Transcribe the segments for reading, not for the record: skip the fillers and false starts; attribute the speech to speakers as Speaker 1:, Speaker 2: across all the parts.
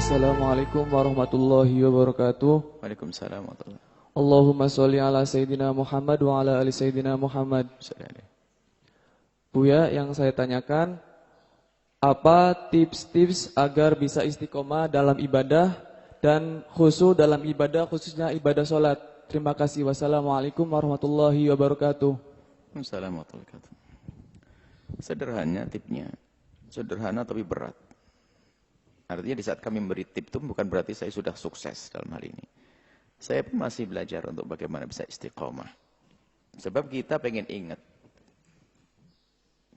Speaker 1: Assalamualaikum warahmatullahi wabarakatuh.
Speaker 2: Waalaikumsalam warahmatullahi
Speaker 1: Allahumma sholli ala Sayyidina Muhammad wa ala ali Sayyidina Muhammad.
Speaker 2: wabarakatuh.
Speaker 1: Buya, yang saya tanyakan, apa tips-tips agar bisa istiqomah dalam ibadah dan khusyuk dalam ibadah, khususnya ibadah sholat? Terima kasih. Wassalamualaikum warahmatullahi wabarakatuh.
Speaker 2: Waalaikumsalam warahmatullahi wabarakatuh. Sederhana tipnya, sederhana tapi berat. Artinya di saat kami memberi tip itu bukan berarti saya sudah sukses dalam hal ini. Saya pun masih belajar untuk bagaimana bisa istiqomah. Sebab kita pengen ingat.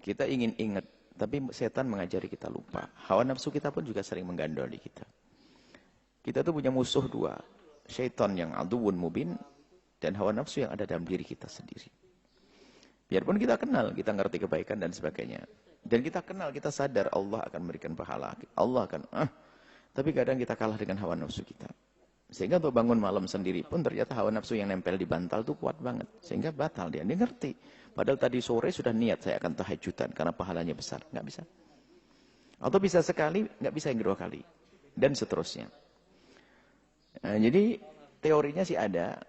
Speaker 2: Kita ingin ingat, tapi setan mengajari kita lupa. Hawa nafsu kita pun juga sering menggandoli kita. Kita tuh punya musuh dua. Syaitan yang aduwwun mubin dan hawa nafsu yang ada dalam diri kita sendiri. Biarpun kita kenal, kita ngerti kebaikan dan sebagainya. Dan kita kenal, kita sadar Allah akan memberikan pahala. Allah akan, tapi kadang kita kalah dengan hawa nafsu kita. Sehingga untuk bangun malam sendiri pun ternyata hawa nafsu yang nempel di bantal itu kuat banget. Sehingga batal dia ngerti. Padahal tadi sore sudah niat saya akan tahajudan karena pahalanya besar. Nggak bisa. Atau bisa sekali, nggak bisa yang kedua kali. Dan seterusnya. Nah, jadi teorinya sih ada.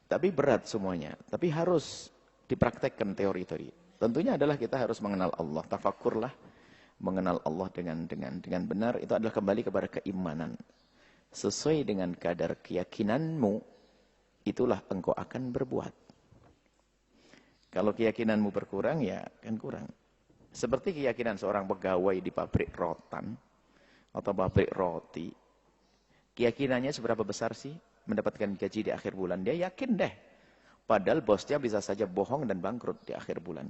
Speaker 2: Tapi berat semuanya. Tapi harus dipraktekkan teori-teori. Tentunya adalah kita harus mengenal Allah. Tafakkurlah. Mengenal Allah dengan benar. Itu adalah kembali kepada keimanan. Sesuai dengan kadar keyakinanmu, itulah engkau akan berbuat. Kalau keyakinanmu berkurang, ya kan kurang. Seperti keyakinan seorang pegawai di pabrik rotan, atau pabrik roti. Keyakinannya seberapa besar sih mendapatkan gaji di akhir bulan? Dia yakin deh. Padahal bosnya bisa saja bohong dan bangkrut di akhir bulan.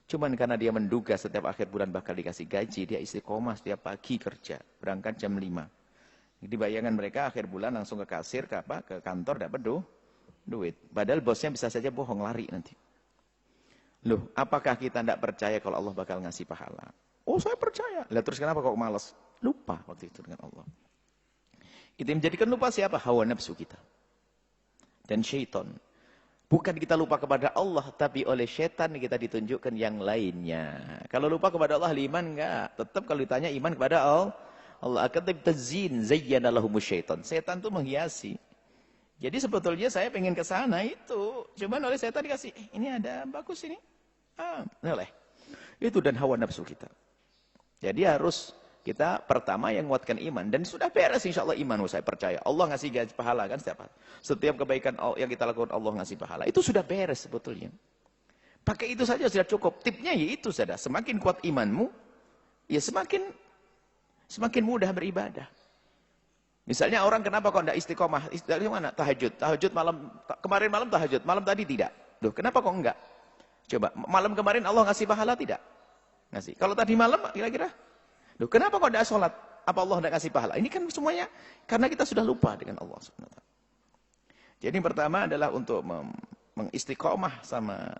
Speaker 2: Cuman karena dia menduga setiap akhir bulan bakal dikasih gaji, dia istiqomah setiap pagi kerja. Berangkat jam 5. Di bayangan mereka akhir bulan langsung ke kasir, ke kantor, dapat duit. Padahal bosnya bisa saja bohong, lari nanti. Loh, apakah kita tidak percaya kalau Allah bakal ngasih pahala? Oh, saya percaya. Lah terus kenapa kok malas? Lupa waktu itu dengan Allah. Itu yang menjadikan lupa siapa? Hawa nafsu kita. Dan syaitan. Bukan kita lupa kepada Allah, tapi oleh syaitan kita ditunjukkan yang lainnya. Kalau lupa kepada Allah, iman enggak? Tetap kalau ditanya iman kepada Allah akan tazin zayyana lahumus syaitan. Setan itu menghiasi. Jadi sebetulnya saya pengen ke sana itu. Cuman oleh setan dikasih, ini ada bagus ini. Boleh. Itu dan hawa nafsu kita. Jadi harus kita pertama yang menguatkan iman. Dan sudah beres insya Allah iman. Saya percaya. Allah ngasih gaji pahala kan setiap hari. Setiap kebaikan yang kita lakukan Allah ngasih pahala. Itu sudah beres sebetulnya. Pakai itu saja sudah cukup. Tipnya ya itu saja. Semakin kuat imanmu, ya semakin mudah beribadah. Misalnya orang kenapa kok tidak istiqomah? Dari mana? Tahajud. Tahajud malam, kemarin malam tahajud. Malam tadi tidak. Loh, kenapa kok enggak? Coba, malam kemarin Allah ngasih pahala tidak? Ngasih. Kalau tadi malam kira-kira? Loh, kenapa kok tidak sholat? Apa Allah tidak ngasih pahala? Ini kan semuanya karena kita sudah lupa dengan Allah SWT. Jadi pertama adalah untuk mengistiqomah sama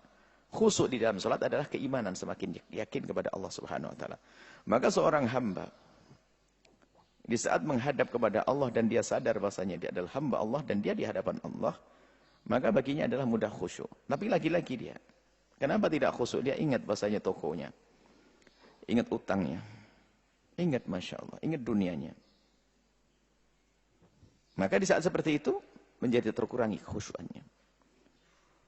Speaker 2: khusyuk di dalam sholat adalah keimanan, semakin yakin kepada Allah SWT. Maka seorang hamba di saat menghadap kepada Allah dan dia sadar bahasanya dia adalah hamba Allah dan dia di hadapan Allah, maka baginya adalah mudah khusyuk. Tapi lagi-lagi dia, kenapa tidak khusyuk? Dia ingat bahasanya tokonya, ingat utangnya, ingat Masya Allah, ingat dunianya. Maka di saat seperti itu, menjadi terkurangi khusyuknya.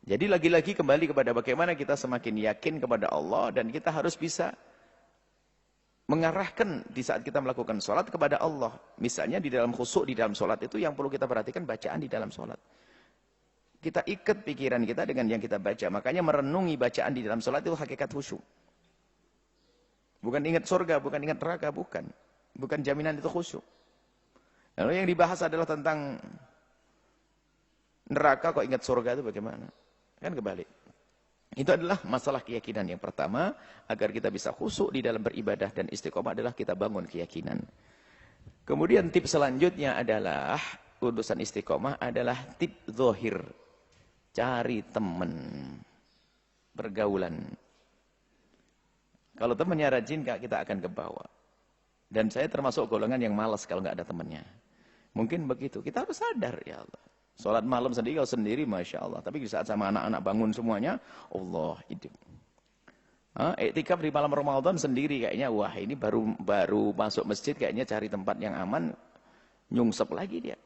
Speaker 2: Jadi lagi-lagi kembali kepada bagaimana kita semakin yakin kepada Allah dan kita harus bisa mengarahkan di saat kita melakukan sholat kepada Allah. Misalnya di dalam khusyuk, di dalam sholat itu yang perlu kita perhatikan bacaan di dalam sholat. Kita ikat pikiran kita dengan yang kita baca. Makanya merenungi bacaan di dalam sholat itu hakikat khusyuk. Bukan ingat surga, bukan ingat neraka, bukan. Bukan jaminan itu khusyuk. Lalu yang dibahas adalah tentang neraka kok ingat surga itu bagaimana? Kan kebalik. Itu adalah masalah keyakinan yang pertama. Agar kita bisa khusyuk di dalam beribadah dan istiqomah adalah kita bangun keyakinan. Kemudian tip selanjutnya adalah, urusan istiqomah adalah tip zohir. Cari teman. Pergaulan. Kalau temannya rajin, kita akan ke bawah. Dan saya termasuk golongan yang malas kalau nggak ada temannya. Mungkin begitu. Kita harus sadar, ya Allah. Sholat malam sendiri, kalau sendiri, Masya Allah. Tapi di saat sama anak-anak bangun semuanya, Allah hidup. Iktikaf di malam Ramadan sendiri kayaknya, wah ini baru masuk masjid, kayaknya cari tempat yang aman. Nyungsep lagi dia.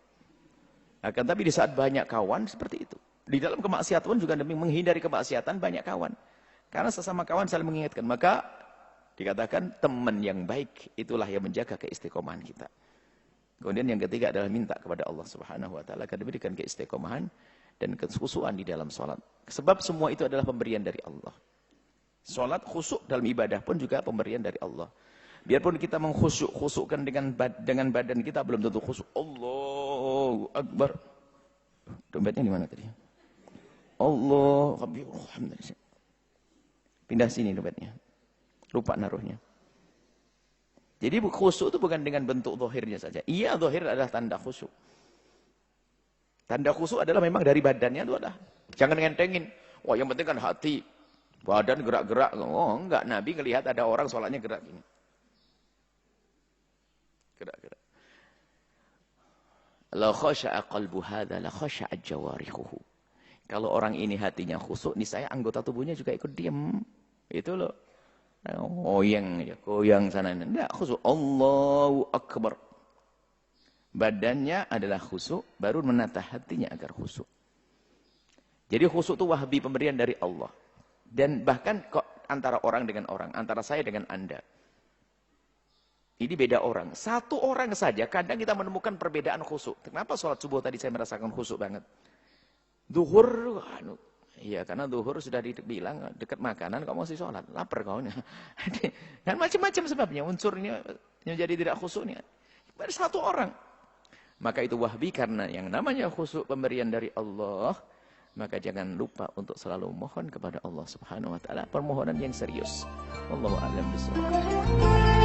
Speaker 2: Akan tapi di saat banyak kawan seperti itu. Di dalam kemaksiatan pun juga demi menghindari kemaksiatan banyak kawan. Karena sesama kawan saling mengingatkan. Maka dikatakan teman yang baik itulah yang menjaga keistiqomahan kita. Kemudian yang ketiga adalah minta kepada Allah Subhanahu wa taala agar diberikan keistiqomahan dan kekhusyuan di dalam salat. Sebab semua itu adalah pemberian dari Allah. Salat khusyuk dalam ibadah pun juga pemberian dari Allah. Biarpun kita mengkhusyukkan dengan badan kita belum tentu khusyuk. Allahu Akbar. Dompetnya di mana tadi? Allahu Akbar. Alhamdulillah. Pindah sini dompetnya. Lupa naruhnya. Jadi khusyuk itu bukan dengan bentuk zahirnya saja. Iya, zahir adalah tanda khusyuk. Tanda khusyuk adalah memang dari badannya itu adalah. Jangan ngentengin. Wah, yang penting kan hati. Badan gerak-gerak. Oh, enggak. Nabi ngelihat ada orang sholatnya gerak gini. Gerak-gerak. La khasha'a qalbu hadza la khasha'a jawarihuhu. Kalau orang ini hatinya khusyuk, niscaya anggota tubuhnya juga ikut diam. Itu loh. Goyang aja, goyang sana. Enggak khusyuk. Allahu Akbar. Badannya adalah khusyuk, baru menata hatinya agar khusyuk. Jadi khusyuk itu wahbi pemberian dari Allah. Dan bahkan kok antara orang dengan orang, antara saya dengan Anda. Ini beda orang. Satu orang saja, kadang kita menemukan perbedaan khusyuk. Kenapa sholat subuh tadi saya merasakan khusyuk banget? Duhur, iya karena duhur sudah dibilang dekat makanan, kok masih sholat? Lapar kau. Kan macam-macam sebabnya, unsurnya yang jadi tidak khusyuknya. Baru satu orang. Maka itu wahbi karena yang namanya khusyuk pemberian dari Allah. Maka jangan lupa untuk selalu mohon kepada Allah Subhanahu wa taala permohonan yang serius. Wallahu a'lam bishawab.